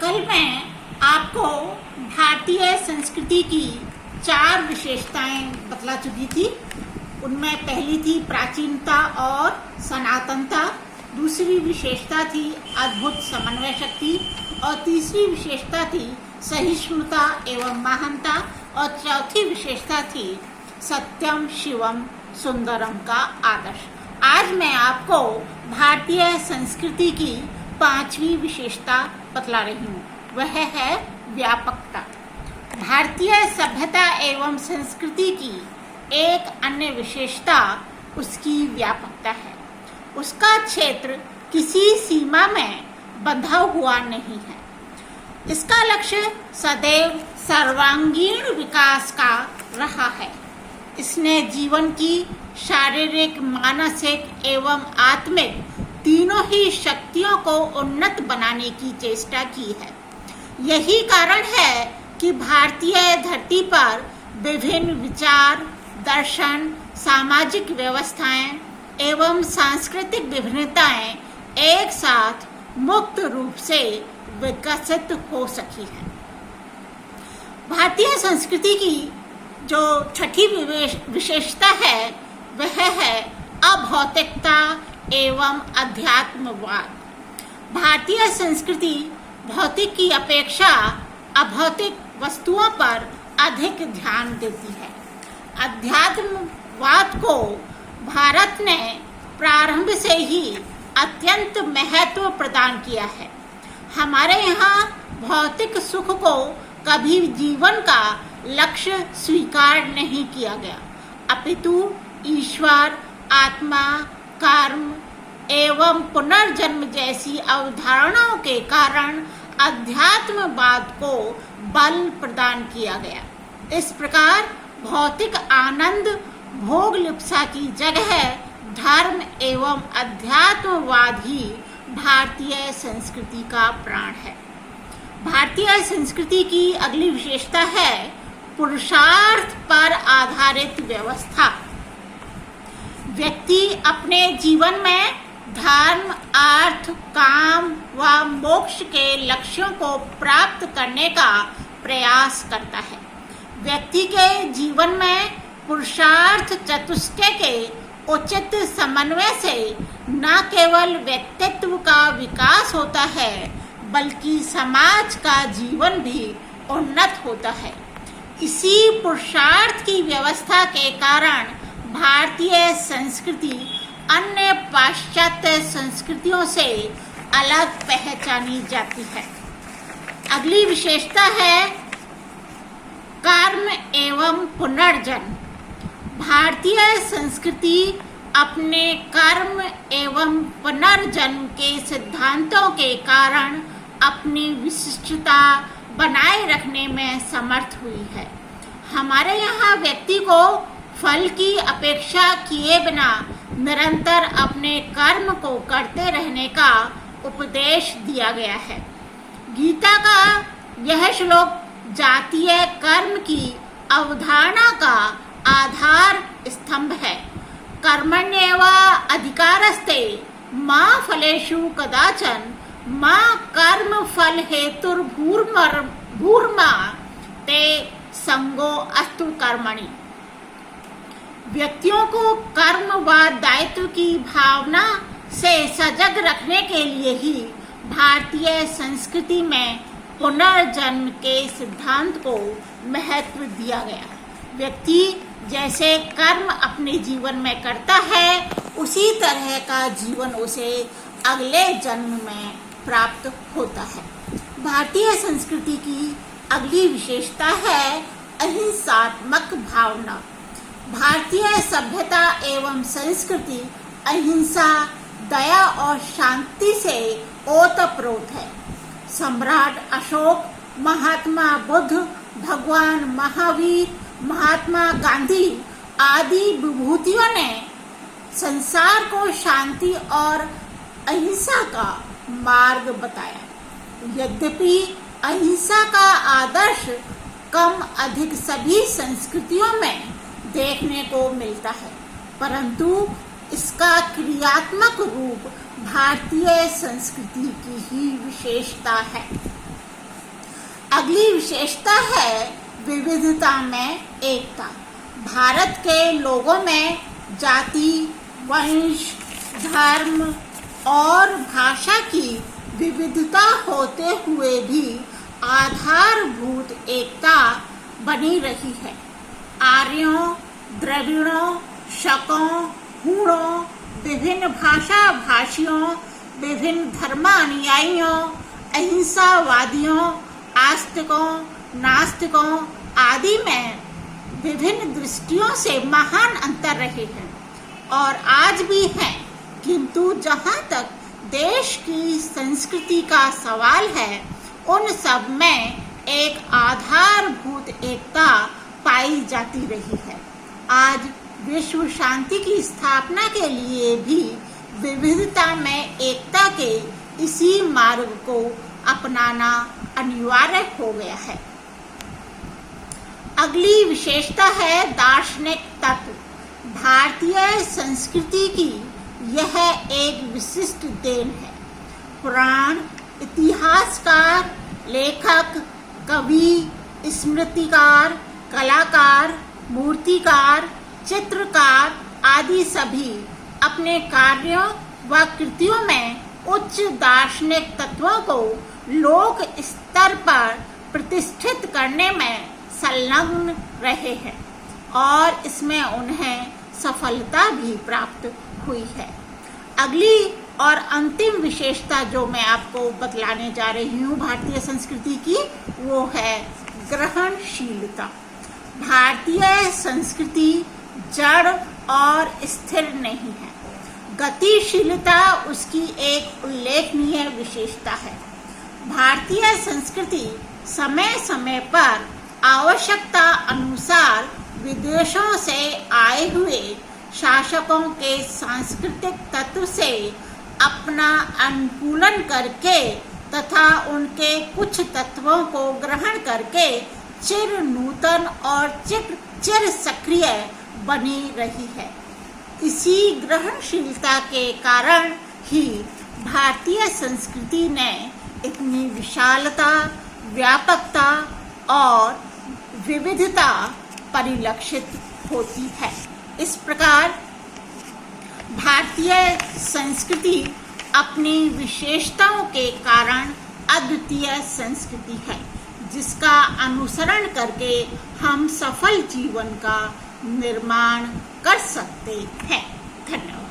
कल मैं आपको भारतीय संस्कृति की 4 विशेषताएं बतला चुकी थी। उनमें पहली थी प्राचीनता और सनातनता, दूसरी विशेषता थी अद्भुत समन्वय शक्ति और तीसरी विशेषता थी सहिष्णुता एवं महानता और चौथी विशेषता थी सत्यम शिवम सुंदरम का आदर्श। आज मैं आपको भारतीय संस्कृति की 5वीं विशेषता बतला रही हूँ, वह है व्यापकता। भारतीय सभ्यता एवं संस्कृति की एक अन्य विशेषता उसकी व्यापकता है। उसका क्षेत्र किसी सीमा में बंधा हुआ नहीं है। इसका लक्ष्य सदैव सर्वांगीण विकास का रहा है। इसने जीवन की शारीरिक, मानसिक एवं आत्मिक तीनों ही शक्तियों को उन्नत बनाने की चेष्टा की है। यही कारण है कि भारतीय धरती पर विभिन्न विचार, दर्शन, सामाजिक व्यवस्थाएं एवं सांस्कृतिक विभिन्नताएं एक साथ मुक्त रूप से विकसित हो सकी है। भारतीय संस्कृति की जो छठी विशेषता है वह है अभौतिकता एवं अध्यात्मवाद। भारतीय संस्कृति भौतिक की अपेक्षा अभौतिक वस्तुओं पर अधिक ध्यान देती है। अध्यात्मवाद को भारत ने प्रारंभ से ही अत्यंत महत्व प्रदान किया है। हमारे यहाँ भौतिक सुख को कभी जीवन का लक्ष्य स्वीकार नहीं किया गया, अपितु ईश्वर, आत्मा, कर्म एवं पुनर्जन्म जैसी अवधारणाओं के कारण अध्यात्मवाद को बल प्रदान किया गया। इस प्रकार भौतिक आनंद भोग लिप्सा की जगह धर्म एवं अध्यात्मवाद ही भारतीय संस्कृति का प्राण है। भारतीय संस्कृति की अगली विशेषता है पुरुषार्थ पर आधारित व्यवस्था। व्यक्ति अपने जीवन में धर्म, अर्थ, काम व मोक्ष के लक्ष्यों को प्राप्त करने का प्रयास करता है। व्यक्ति के जीवन में पुरुषार्थ चतुष्टय के उचित समन्वय से न केवल व्यक्तित्व का विकास होता है बल्कि समाज का जीवन भी उन्नत होता है। इसी पुरुषार्थ की व्यवस्था के कारण भारतीय संस्कृति अन्य पाश्चात्य संस्कृतियों से अलग पहचानी जाती है। अगली विशेषता है कर्म एवं पुनर्जन्म। भारतीय संस्कृति अपने कर्म एवं पुनर्जन्म के सिद्धांतों के कारण अपनी विशिष्टता बनाए रखने में समर्थ हुई है। हमारे यहाँ व्यक्ति को फल की अपेक्षा किए बिना निरंतर अपने कर्म को करते रहने का उपदेश दिया गया है। गीता का यह श्लोक जातीय कर्म की अवधारणा का आधार स्तंभ है। कर्मण्येव अधिकारस्ते मा फलेषु कदाचन मा कर्म फल हेतुर्भूर्मा ते संगो अस्तु कर्मणि। व्यक्तियों को कर्म व दायित्व की भावना से सजग रखने के लिए ही भारतीय संस्कृति में पुनर्जन्म के सिद्धांत को महत्व दिया गया। व्यक्ति जैसे कर्म अपने जीवन में करता है उसी तरह का जीवन उसे अगले जन्म में प्राप्त होता है। भारतीय संस्कृति की अगली विशेषता है अहिंसात्मक भावना। भारतीय सभ्यता एवं संस्कृति अहिंसा, दया और शांति से ओतप्रोत है। सम्राट अशोक, महात्मा बुद्ध, भगवान महावीर, महात्मा गांधी आदि विभूतियों ने संसार को शांति और अहिंसा का मार्ग बताया। यद्यपि अहिंसा का आदर्श कम अधिक सभी संस्कृतियों में देखने को मिलता है, परंतु इसका क्रियात्मक रूप भारतीय संस्कृति की ही विशेषता है। अगली विशेषता है विविधता में एकता। भारत के लोगों में जाति, वंश, धर्म और भाषा की विविधता होते हुए भी आधारभूत एकता बनी रही है। आर्यों, द्रविड़ों, शकों, हूणों, विभिन्न भाषा भाषियों, विभिन्न धर्मानुयायियों, अहिंसावादियों, आस्तिकों, नास्तिकों आदि में विभिन्न दृष्टियों से महान अंतर रहे हैं और आज भी हैं, किंतु जहाँ तक देश की संस्कृति का सवाल है, उन सब में एक आधारभूत एकता पाई जाती रही है। आज विश्व शांति की स्थापना के लिए भी विविधता में एकता के इसी मार्ग को अपनाना अनिवार्य हो गया है। अगली विशेषता है दार्शनिक तत्व। भारतीय संस्कृति की यह एक विशिष्ट देन है। पुराण, इतिहासकार, लेखक, कवि, स्मृतिकार, कलाकार, मूर्तिकार, चित्रकार आदि सभी अपने कार्यों व कृतियों में उच्च दार्शनिक तत्वों को लोक स्तर पर प्रतिष्ठित करने में संलग्न रहे हैं और इसमें उन्हें सफलता भी प्राप्त हुई है। अगली और अंतिम विशेषता जो मैं आपको बतलाने जा रही हूँ भारतीय संस्कृति की, वो है ग्रहणशीलता। भारतीय संस्कृति जड़ और स्थिर नहीं है। गतिशीलता उसकी एक उल्लेखनीय विशेषता है। भारतीय संस्कृति समय समय पर आवश्यकता अनुसार विदेशों से आए हुए शासकों के सांस्कृतिक तत्व से अपना अनुकूलन करके तथा उनके कुछ तत्वों को ग्रहण करके चिर नूतन और चिर सक्रिय बनी रही है। इसी ग्रहणशीलता के कारण ही भारतीय संस्कृति ने इतनी विशालता, व्यापकता और विविधता परिलक्षित होती है। इस प्रकार भारतीय संस्कृति अपनी विशेषताओं के कारण अद्वितीय संस्कृति है, जिसका अनुसरण करके हम सफल जीवन का निर्माण कर सकते हैं। धन्यवाद।